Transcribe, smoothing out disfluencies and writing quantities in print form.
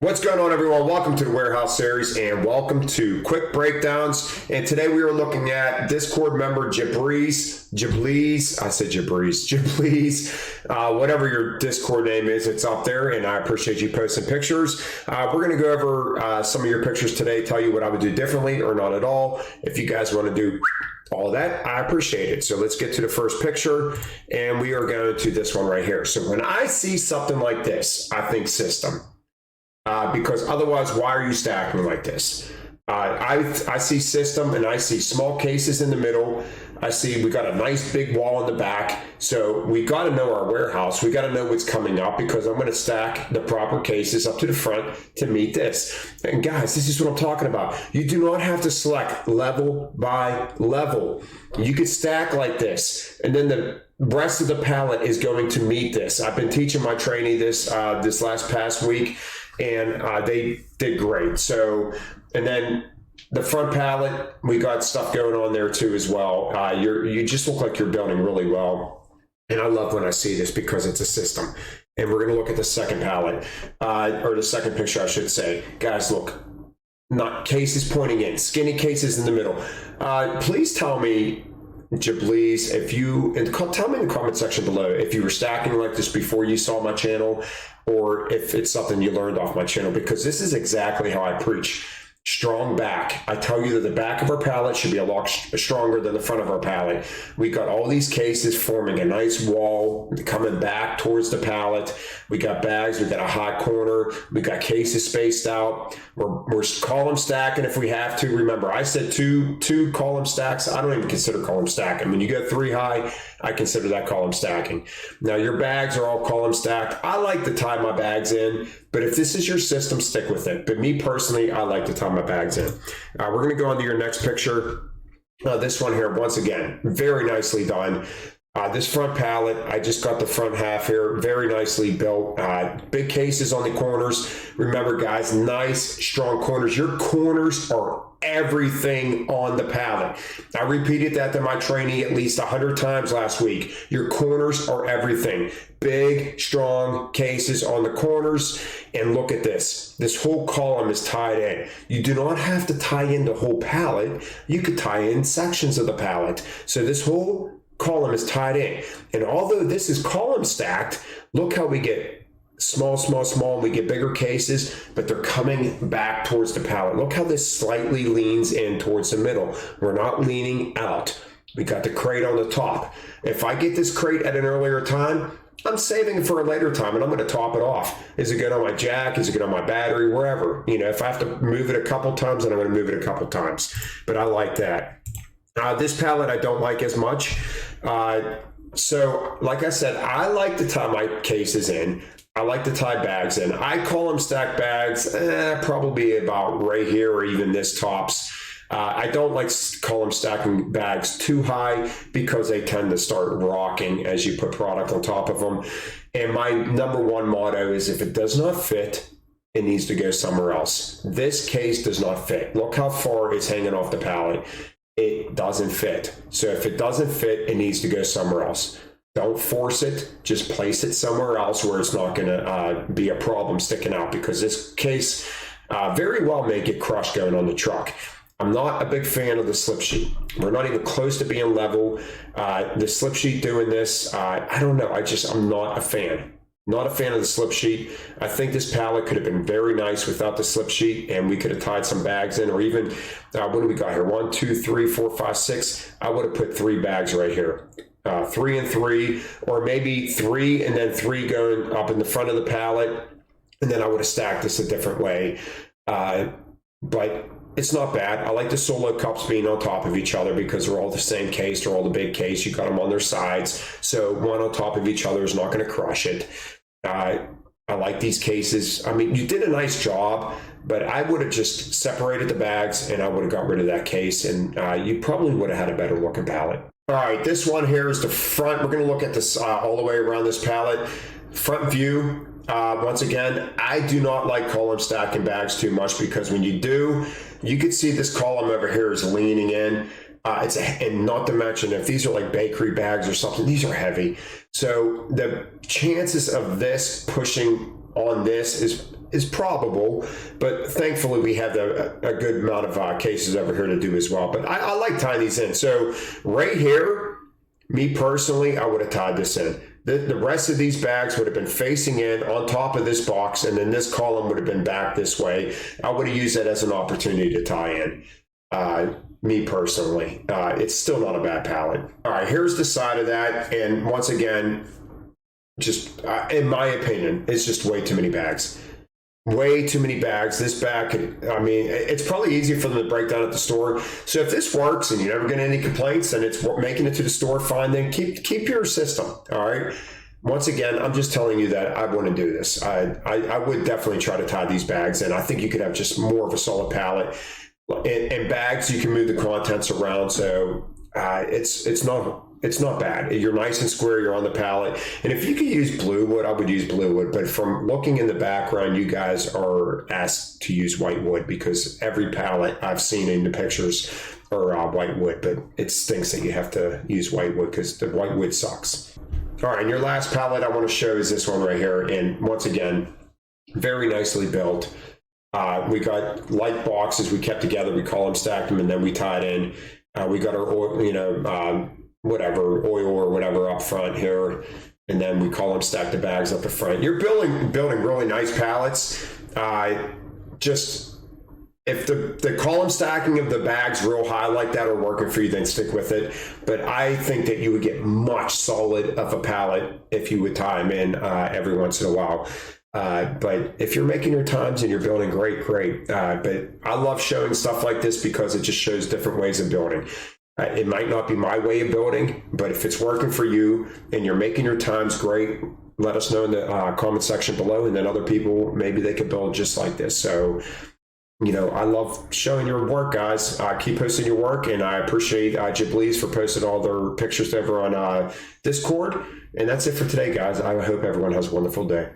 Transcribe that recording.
What's going on, everyone? Welcome to the Warehouse Series and welcome to Quick Breakdowns. And today we are looking at Discord member Jibblz. I said Jibblz. Whatever your Discord name is, it's up there, and I appreciate you posting pictures. We're going to go over some of your pictures today, tell you what I would do differently or not at all. If you guys want to do all that, I appreciate it. So let's get to the first picture, and we are going to this one right here. So when I see something like this, I think system. Because otherwise, why are you stacking like this? I see system, and I see small cases in the middle. I see we got a nice big wall in the back. So we got to know our warehouse. We got to know what's coming up, because I'm going to stack the proper cases up to the front to meet this. And guys, this is what I'm talking about. You do not have to select level by level. You could stack like this, and then the rest of the pallet is going to meet this. I've been teaching my trainee this past week, and they did great. So, and then the front pallet, we got stuff going on there too as well. You just look like you're building really well, and I love when I see this because it's a system. And we're going to look at the second pallet, or the second picture, I should say. Guys, look, not cases pointing in, skinny cases in the middle. Please tell me, Jibblz, tell me in the comment section below if you were stacking like this before you saw my channel, or if it's something you learned off my channel, because this is exactly how I preach. Strong back. I tell you that the back of our pallet should be a lot stronger than the front of our pallet. We got all these cases forming a nice wall coming back towards the pallet. We got bags, we got a hot corner, we got cases spaced out. We're column stacking if we have to. Remember, I said two column stacks. I don't even consider column stacking. When you go three high, I consider that column stacking. Now your bags are all column stacked. I like to tie my bags in, but if this is your system, stick with it. But me personally, I like to tie my bags in. We're going to go on to your next picture. This one here, once again, very nicely done. This front pallet, I just got the front half here, very nicely built. Big cases on the corners. Remember, guys, nice, strong corners. Your corners are everything on the pallet. I repeated that to my trainee at least 100 times last week. Your corners are everything. Big, strong cases on the corners. And look at this. This whole column is tied in. You do not have to tie in the whole pallet. You could tie in sections of the pallet. So this whole column is tied in. And although this is column stacked, look how we get small, and we get bigger cases, but they're coming back towards the pallet. Look how this slightly leans in towards the middle. We're not leaning out. We got the crate on the top. If I get this crate at an earlier time, I'm saving it for a later time, and I'm going to top it off. Is it good on my jack? Is it good on my battery? Wherever. If I have to move it a couple times, then I'm going to move it a couple times. But I like that. This pallet I don't like as much. So like I said, I like to tie my cases in. I like to tie bags in. I call them stack bags, probably about right here or even this tops. I don't like column stacking bags too high because they tend to start rocking as you put product on top of them. And my number one motto is, if it does not fit, it needs to go somewhere else. This case does not fit. Look how far it's hanging off the pallet. It doesn't fit. So if it doesn't fit, it needs to go somewhere else. Don't force it. Just place it somewhere else where it's not going to be a problem sticking out, because this case very well may get crushed going on the truck. I'm not a big fan of the slip sheet. We're not even close to being level. The slip sheet doing this, I don't know. I'm not a fan. Not a fan of the slip sheet. I think this pallet could have been very nice without the slip sheet, and we could have tied some bags in, or even, what do we got here? 1, 2, 3, 4, 5, 6. I would have put 3 bags right here. 3 and 3, or maybe 3 and then 3 going up in the front of the pallet. And then I would have stacked this a different way. But it's not bad. I like the solo cups being on top of each other because they're all the same case. They're all the big case. You got them on their sides. So one on top of each other is not going to crush it. I like these cases. I mean, you did a nice job, but I would have just separated the bags and I would have got rid of that case, and you probably would have had a better looking pallet. All right, this one here is the front. We're going to look at this all the way around this pallet. Front view. Once again, I do not like column stacking bags too much, because when you do, you can see this column over here is leaning in. And not to mention, if these are like bakery bags or something, these are heavy. So the chances of this pushing on this is is probable, but thankfully we have a good amount of cases over here to do as well. But I like tying these in. So right here, me personally, I would have tied this in. The rest of these bags would have been facing in on top of this box, and then this column would have been back this way. I would have used that as an opportunity to tie in. Me personally, it's still not a bad pallet. All right, here's the side of that, and once again, just in my opinion, it's just way too many bags. Way too many bags. This bag, I mean, it's probably easier for them to break down at the store. So if this works and you never get any complaints and it's making it to the store, fine, then keep your system. All right. Once again, I'm just telling you that I want to do this. I would definitely try to tie these bags in. I think you could have just more of a solid pallet. In bags, you can move the contents around. So it's not bad. You're nice and square. You're on the pallet. And if you could use blue wood, I would use blue wood. But from looking in the background, you guys are asked to use white wood because every pallet I've seen in the pictures are white wood. But it stinks that you have to use white wood because the white wood sucks. All right, and your last pallet I want to show is this one right here. And once again, very nicely built. We got light boxes we kept together. We column stacked them and then we tied in. We got our oil, whatever, oil or whatever up front here. And then we column stack the bags up the front. You're building really nice pallets. Just if the column stacking of the bags real high like that are working for you, then stick with it. But I think that you would get much solid of a pallet if you would tie them in every once in a while. But if you're making your times and you're building great. But I love showing stuff like this because it just shows different ways of building. It might not be my way of building, but if it's working for you and you're making your times great, let us know in the comment section below. And then other people, maybe they could build just like this. So, I love showing your work, guys. Keep posting your work. And I appreciate Jibblz for posting all their pictures over on Discord. And that's it for today, guys. I hope everyone has a wonderful day.